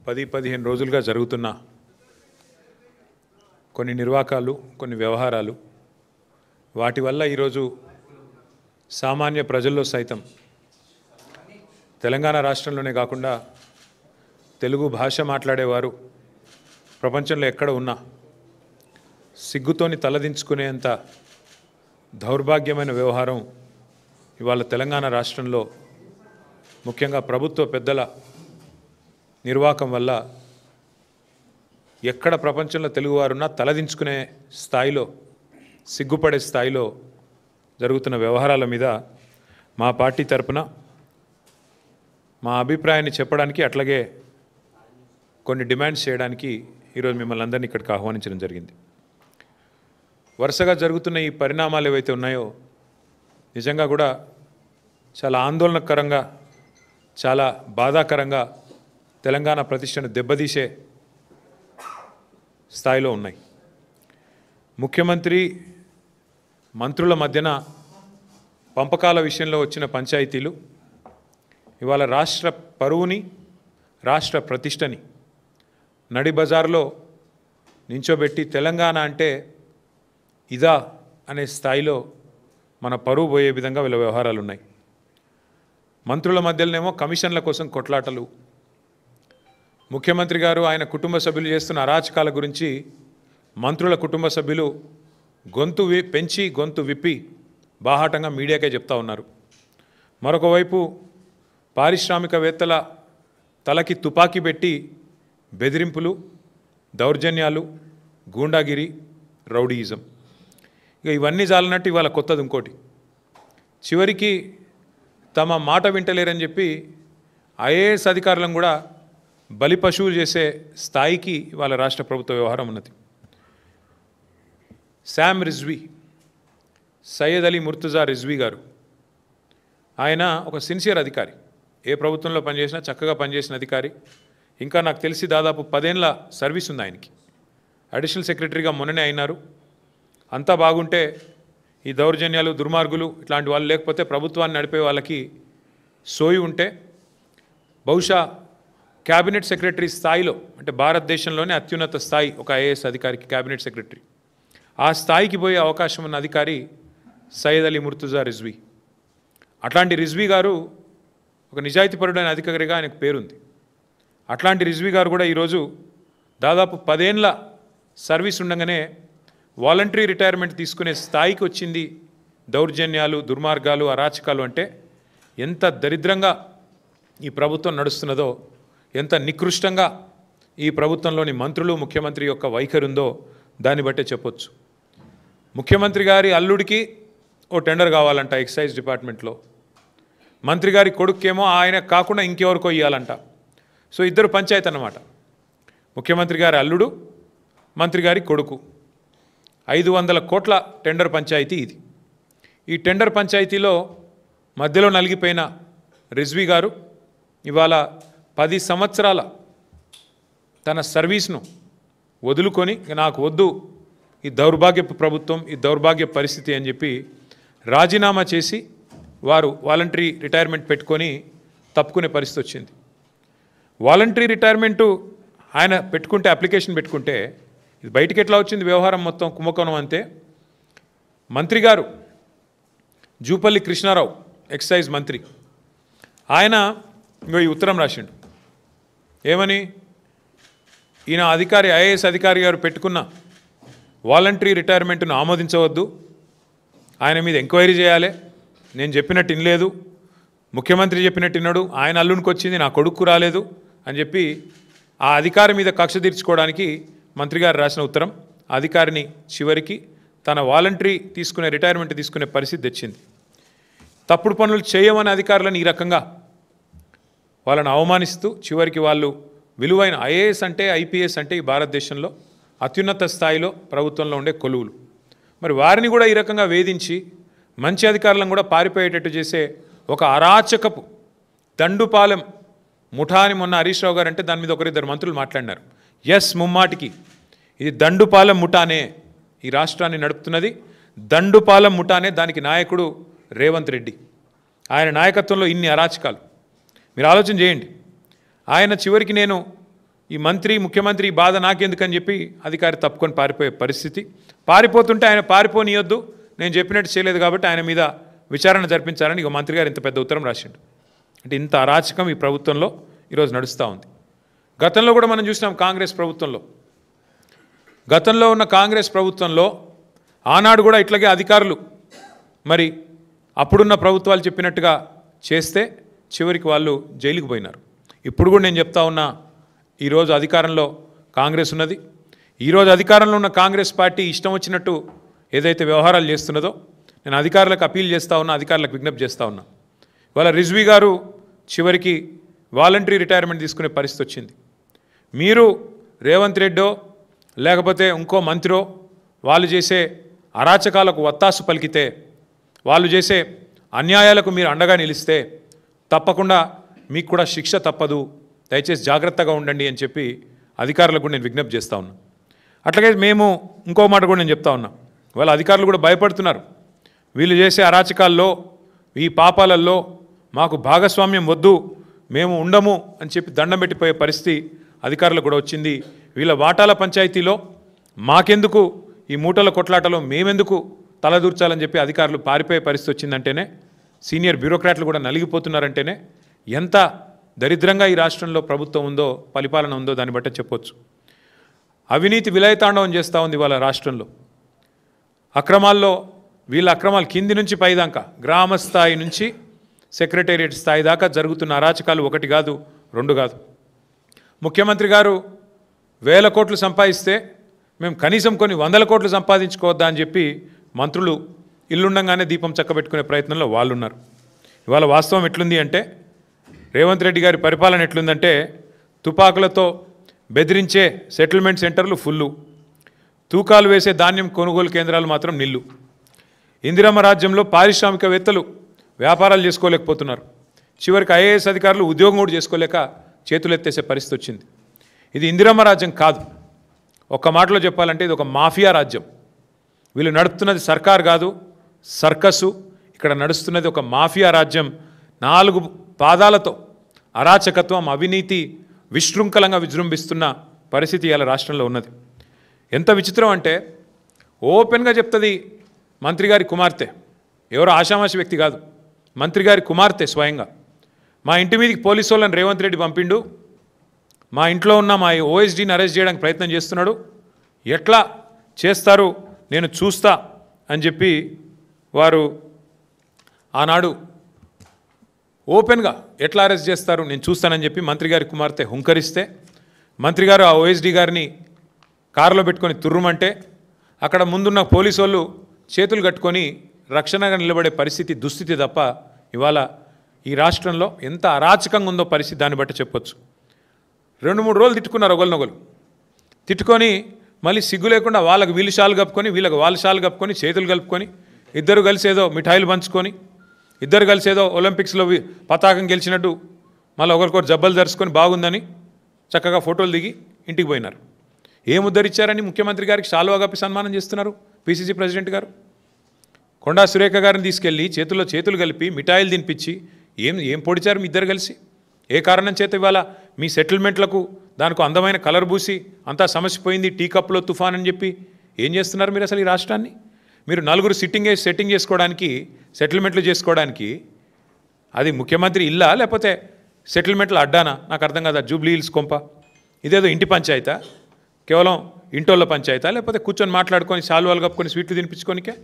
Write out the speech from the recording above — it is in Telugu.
10-15 రోజులుగా జరుగుతున్న కొన్ని నిర్వాకాలు, కొన్ని వ్యవహారాలు, వాటి వల్ల ఈరోజు సామాన్య ప్రజల్లో సైతం తెలంగాణ రాష్ట్రంలోనే కాకుండా తెలుగు భాష మాట్లాడేవారు ప్రపంచంలో ఎక్కడ ఉన్నా సిగ్గుతోని తలదించుకునేంత దౌర్భాగ్యమైన వ్యవహారం ఇవాళ తెలంగాణ రాష్ట్రంలో ముఖ్యంగా ప్రభుత్వ పెద్దల నిర్వాకం వల్ల ఎక్కడ ప్రపంచంలో తెలుగువారున్నా తలదించుకునే స్థాయిలో, సిగ్గుపడే స్థాయిలో జరుగుతున్న వ్యవహారాల మీద మా పార్టీ తరపున మా అభిప్రాయాన్ని చెప్పడానికి, అట్లాగే కొన్ని డిమాండ్స్ చేయడానికి ఈరోజు మిమ్మల్ని అందరినీ ఇక్కడికి ఆహ్వానించడం జరిగింది. వరుసగా జరుగుతున్న ఈ పరిణామాలు ఏవైతే ఉన్నాయో నిజంగా కూడా చాలా ఆందోళనకరంగా, చాలా బాధాకరంగా తెలంగాణ ప్రతిష్టను దెబ్బతీసే స్థాయిలో ఉన్నాయి. ముఖ్యమంత్రి మంత్రుల మధ్యన పంపకాల విషయంలో వచ్చిన పంచాయతీలు ఇవాళ రాష్ట్ర పరువుని, రాష్ట్ర ప్రతిష్టని నడి బజార్లో నించోబెట్టి తెలంగాణ అంటే ఇదా అనే స్థాయిలో మన పరువు పోయే విధంగా వీళ్ళ వ్యవహారాలు ఉన్నాయి. మంత్రుల మధ్యలోనేమో కమిషన్ల కోసం కొట్లాటలు, ముఖ్యమంత్రి గారు ఆయన కుటుంబ సభ్యులు చేస్తున్న అరాచకాల గురించి మంత్రుల కుటుంబ సభ్యులు గొంతు విప్పి బాహాటంగా మీడియాకే చెప్తా ఉన్నారు. మరొక వైపు పారిశ్రామికవేత్తల తలకి తుపాకీ పెట్టి బెదిరింపులు, దౌర్జన్యాలు, గూండాగిరి, రౌడీయిజం, ఇక ఇవన్నీ చాలన్నట్టు ఇవాళ కొత్తది ఇంకోటి. చివరికి తమ మాట వింటలేరని చెప్పి ఐఏఎస్ అధికారులను కూడా బలి పశువులు చేసే స్థాయికి ఇవాళ రాష్ట్ర ప్రభుత్వ వ్యవహారం ఉన్నది. శామ్ రిజ్వీ, సయ్యద్ అలీ ముర్తుజా రిజ్వీ గారు, ఆయన ఒక సిన్సియర్ అధికారి, ఏ ప్రభుత్వంలో పనిచేసినా చక్కగా పనిచేసిన అధికారి. ఇంకా నాకు తెలిసి దాదాపు 10 ఏళ్ల సర్వీస్ ఉంది ఆయనకి. అడిషనల్ సెక్రటరీగా మొన్ననే అయినారు. అంతా బాగుంటే ఈ దౌర్జన్యాలు, దుర్మార్గులు ఇట్లాంటి వాళ్ళు లేకపోతే ప్రభుత్వాన్ని నడిపే వాళ్ళకి సోయి ఉంటే బహుశా క్యాబినెట్ సెక్రటరీ స్థాయిలో, అంటే భారతదేశంలోనే అత్యున్నత స్థాయి ఒక ఐఏఎస్ అధికారికి క్యాబినెట్ సెక్రటరీ, ఆ స్థాయికి పోయే అవకాశం ఉన్న అధికారి సయ్యద్ అలీ ముర్తుజా రిజ్వీ. అట్లాంటి రిజ్వీ గారు ఒక నిజాయితీపరుడైన అధికారిగా ఆయనకు పేరుంది. అట్లాంటి రిజ్వీ గారు కూడా ఈరోజు దాదాపు 10 ఏళ్ల సర్వీస్ ఉండగానే వాలంటరీ రిటైర్మెంట్ తీసుకునే స్థాయికి వచ్చింది. దౌర్జన్యాలు, దుర్మార్గాలు, అరాచకాలు అంటే ఎంత దరిద్రంగా ఈ ప్రభుత్వం నడుస్తున్నదో, ఎంత నికృష్టంగా ఈ ప్రభుత్వంలోని మంత్రులు, ముఖ్యమంత్రి యొక్క వైఖరి ఉందో దాన్ని బట్టే చెప్పొచ్చు. ముఖ్యమంత్రి గారి అల్లుడికి ఓ టెండర్ కావాలంట ఎక్సైజ్ డిపార్ట్మెంట్లో, మంత్రి గారి కొడుకేమో ఆయన కాకుండా ఇంకెవరికో ఇవ్వాలంట. సో ఇద్దరు పంచాయతీ అన్నమాట. ముఖ్యమంత్రి గారి అల్లుడు, మంత్రి గారి కొడుకు, 500 కోట్ల టెండర్ పంచాయతీ ఇది. ఈ టెండర్ పంచాయతీలో మధ్యలో నలిగిపోయిన రిజ్వీ గారు ఇవాళ 10 సంవత్సరాల తన సర్వీస్ను వదులుకొని నాకు వద్దు ఈ దౌర్భాగ్యపు ప్రభుత్వం, ఈ దౌర్భాగ్య పరిస్థితి అని చెప్పి రాజీనామా చేసి వారు వాలంటరీ రిటైర్మెంట్ పెట్టుకొని తప్పుకునే పరిస్థితి వచ్చింది. వాలంటరీ రిటైర్మెంటు ఆయన పెట్టుకుంటే, అప్లికేషన్ పెట్టుకుంటే, ఇది బయటికి ఎట్లా వచ్చింది వ్యవహారం మొత్తం కుంభకోణం అంతే. మంత్రి గారు జూపల్లి కృష్ణారావు, ఎక్సైజ్ మంత్రి, ఆయన ఇంకో ఈ ఉత్తరం రాసిండు. ఏమని? ఈయన అధికారి, ఐఏఎస్ అధికారి గారు పెట్టుకున్న వాలంటరీ రిటైర్మెంట్ను ఆమోదించవద్దు, ఆయన మీద ఎంక్వైరీ చేయాలి, నేను చెప్పినట్టు వినలేదు, ముఖ్యమంత్రి చెప్పినట్టు విన్నాడు, ఆయన అల్లునికి వచ్చింది, నా కొడుకు రాలేదు అని చెప్పి ఆ అధికారి మీద కక్ష తీర్చుకోవడానికి మంత్రి గారు రాసిన ఉత్తరం అధికారిని చివరికి తన వాలంటరీ తీసుకునే, రిటైర్మెంట్ తీసుకునే పరిస్థితి తెచ్చింది. తప్పుడు పనులు చేయమని అధికారులను ఈ రకంగా వాళ్ళని అవమానిస్తూ చివరికి వాళ్ళు విలువైన ఐఏఎస్ అంటే, ఐపీఎస్ అంటే ఈ భారతదేశంలో అత్యున్నత స్థాయిలో ప్రభుత్వంలో ఉండే కొలువులు, మరి వారిని కూడా ఈ రకంగా వేధించి మంచి అధికారులను కూడా పారిపోయేటట్టు చేసే ఒక అరాచకపు దండుపాలెం ముఠా అని మొన్న హరీష్ రావు గారు అంటే దాని మీద ఒకరిద్దరు మంత్రులు మాట్లాడినారు. ఎస్, ముమ్మాటికి ఇది దండుపాలెం ముఠానే ఈ రాష్ట్రాన్ని నడుపుతున్నది. దండుపాలెం ముఠానే, దానికి నాయకుడు రేవంత్ రెడ్డి. ఆయన నాయకత్వంలో ఇన్ని అరాచకాలు మీరు ఆలోచన చేయండి. ఆయన చివరికి నేను ఈ మంత్రి ముఖ్యమంత్రి ఈ బాధ నాకెందుకని చెప్పి అధికారి తప్పుకొని పారిపోయే పరిస్థితి. పారిపోతుంటే ఆయన పారిపోనియొద్దు, నేను చెప్పినట్టు చేయలేదు కాబట్టి ఆయన మీద విచారణ జరిపించాలని ఇక మంత్రి గారు ఇంత పెద్ద ఉత్తరం రాసిండు. అంటే ఇంత అరాచకం ఈ ప్రభుత్వంలో ఈరోజు నడుస్తూ ఉంది. గతంలో కూడా మనం చూసినాం కాంగ్రెస్ ప్రభుత్వంలో. గతంలో ఉన్న కాంగ్రెస్ ప్రభుత్వంలో ఆనాడు కూడా ఇట్లాగే అధికారులు మరి అప్పుడున్న ప్రభుత్వాలు చెప్పినట్టుగా చేస్తే చివరికి వాళ్ళు జైలుకు పోయినారు. ఇప్పుడు కూడా నేను చెప్తా ఉన్నా, ఈరోజు అధికారంలో కాంగ్రెస్ ఉన్నది. ఈరోజు అధికారంలో ఉన్న కాంగ్రెస్ పార్టీ ఇష్టం వచ్చినట్టు ఏదైతే వ్యవహారాలు చేస్తున్నదో నేను అధికారులకు అపీల్ చేస్తూ ఉన్నా, అధికారులకు విజ్ఞప్తి చేస్తూ ఉన్నా. ఇవాళ రిజ్వీ గారు చివరికి వాలంటరీ రిటైర్మెంట్ తీసుకునే పరిస్థితి వచ్చింది. మీరు రేవంత్ రెడ్డో లేకపోతే ఇంకో మంత్రో వాళ్ళు చేసే అరాచకాలకు వత్తాసు పలికితే, వాళ్ళు చేసే అన్యాయాలకు మీరు అండగా నిలిస్తే తప్పకుండా మీకు కూడా శిక్ష తప్పదు, దయచేసి జాగ్రత్తగా ఉండండి అని చెప్పి అధికారులకు కూడా నేను విజ్ఞప్తి చేస్తూ ఉన్నా. అట్లాగే మేము ఇంకో మాట కూడా నేను చెప్తా ఉన్నా, వాళ్ళ అధికారులు కూడా భయపడుతున్నారు. వీళ్ళు చేసే అరాచకాల్లో ఈ పాపాలల్లో మాకు భాగస్వామ్యం వద్దు, మేము ఉండము అని చెప్పి దండం పెట్టిపోయే పరిస్థితి అధికారులకు కూడా వచ్చింది. వీళ్ళ వాటాల పంచాయతీలో మాకెందుకు, ఈ మూటల కొట్లాటలో మేమెందుకు తలదూర్చాలని చెప్పి అధికారులు పారిపోయే పరిస్థితి వచ్చిందంటేనే, సీనియర్ బ్యూరోక్రాట్లు కూడా నలిగిపోతున్నారంటేనే ఎంత దరిద్రంగా ఈ రాష్ట్రంలో ప్రభుత్వం ఉందో, పరిపాలన ఉందో దాన్ని బట్టే చెప్పొచ్చు. అవినీతి విలయతాండవం చేస్తూ ఉంది వాళ్ళ రాష్ట్రంలో. అక్రమాల్లో వీళ్ళ అక్రమాలు కింది నుంచి పైదాకా, గ్రామ స్థాయి నుంచి సెక్రటేరియట్ స్థాయి దాకా జరుగుతున్న అరాచకాలు ఒకటి కాదు, రెండు కాదు. ముఖ్యమంత్రి గారు 1000 కోట్లు సంపాదిస్తే మేము కనీసం కొన్ని 100 కోట్లు సంపాదించుకోవద్దా అని చెప్పి మంత్రులు ఇల్లుండగానే దీపం చక్కబెట్టుకునే ప్రయత్నంలో వాళ్ళు ఉన్నారు. ఇవాళ వాస్తవం ఎట్లుంది అంటే, రేవంత్ రెడ్డి గారి పరిపాలన ఎట్లుందంటే, తుపాకులతో బెదిరించే సెటిల్మెంట్ సెంటర్లు ఫుల్లు, తూకాలు వేసే ధాన్యం కొనుగోలు కేంద్రాలు మాత్రం నిల్లు. ఇందిరమ్మ రాజ్యంలో పారిశ్రామికవేత్తలు వ్యాపారాలు చేసుకోలేకపోతున్నారు. చివరికి ఐఏఎస్ అధికారులు ఉద్యోగం కూడా చేసుకోలేక చేతులెత్తేసే పరిస్థితి వచ్చింది. ఇది ఇందిరమ్మ రాజ్యం కాదు. ఒక్క మాటలో చెప్పాలంటే ఇది ఒక మాఫియా రాజ్యం. వీళ్ళు నడుపుతున్నది సర్కార్ కాదు, సర్కసు. ఇక్కడ నడుస్తున్నది ఒక మాఫియా రాజ్యం. 4 పాదాలతో అరాచకత్వం, అవినీతి విశృంఖలంగా విజృంభిస్తున్న పరిస్థితి ఇవాళ రాష్ట్రంలో ఉన్నది. ఎంత విచిత్రం అంటే, ఓపెన్గా చెప్తుంది మంత్రి గారి కుమార్తె, ఎవరో ఆషామాషి వ్యక్తి కాదు, మంత్రి గారి కుమార్తె స్వయంగా. మా ఇంటి మీదకి పోలీసు వాళ్ళని రేవంత్ రెడ్డి పంపిండు, మా ఇంట్లో ఉన్న మా ఓఎస్డీని అరెస్ట్ చేయడానికి ప్రయత్నం చేస్తున్నాడు, ఎట్లా చేస్తారు నేను చూస్తా అని చెప్పి వారు ఆనాడు ఓపెన్గా ఎట్లా అరెస్ట్ చేస్తారు నేను చూస్తానని చెప్పి మంత్రి గారి కుమార్తె హుంకరిస్తే, మంత్రి గారు ఆ ఓఎస్డీ గారిని కారులో పెట్టుకొని తుర్రుమంటే అక్కడ ముందున్న పోలీసు వాళ్ళు చేతులు కట్టుకొని రక్షణగా నిలబడే పరిస్థితి, దుస్థితి తప్ప ఇవాళ ఈ రాష్ట్రంలో ఎంత అరాచకంగా ఉందో పరిస్థితి దాన్ని బట్టి చెప్పొచ్చు. 2-3 రోజులు తిట్టుకున్నారు ఒకరినొకరు, తిట్టుకొని మళ్ళీ సిగ్గు లేకుండా వాళ్ళకి వీళ్ళు షాలు కప్పుకొని, వీళ్ళకి వాళ్ళ షాలు కప్పుకొని, చేతులు కలుపుకొని, ఇద్దరు కలిసి ఏదో మిఠాయిలు పంచుకొని, ఇద్దరు కలిసి ఏదో ఒలింపిక్స్లో పతాకం గెలిచినట్టు మళ్ళీ ఒకరికొకరు జబ్బలు ధరుచుకొని బాగుందని చక్కగా ఫోటోలు దిగి ఇంటికి పోయినారు. ఏం ఉద్ధరించారని ముఖ్యమంత్రి గారికి శాలువా కప్పి సన్మానం చేస్తున్నారు పిసిసి ప్రెసిడెంట్ గారు. కొండా సురేఖ గారిని తీసుకెళ్ళి చేతుల్లో చేతులు కలిపి మిఠాయిలు తినిపించి ఏం పొడిచారు మీ ఇద్దరు కలిసి? ఏ కారణం చేత ఇవాళ మీ సెటిల్మెంట్లకు దానికి అందమైన కలర్ పూసి అంతా సమస్యపోయింది, టీ కప్లో తుఫాన్ అని చెప్పి ఏం చేస్తున్నారు మీరు అసలు ఈ రాష్ట్రాన్ని? మీరు 4 సెట్టింగ్ చేసుకోవడానికి, సెటిల్మెంట్లు చేసుకోవడానికి అది ముఖ్యమంత్రి ఇల్లా లేకపోతే సెటిల్మెంట్లు అడ్డానా? నాకు అర్థం కాదు. జూబ్లీ హిల్స్ కొంప ఇదేదో ఇంటి పంచాయతా, కేవలం ఇంటోళ్ళ పంచాయతా, లేకపోతే కూర్చొని మాట్లాడుకొని శాలువాలు కప్పుకొని స్వీట్లు తినిపించుకోనికే?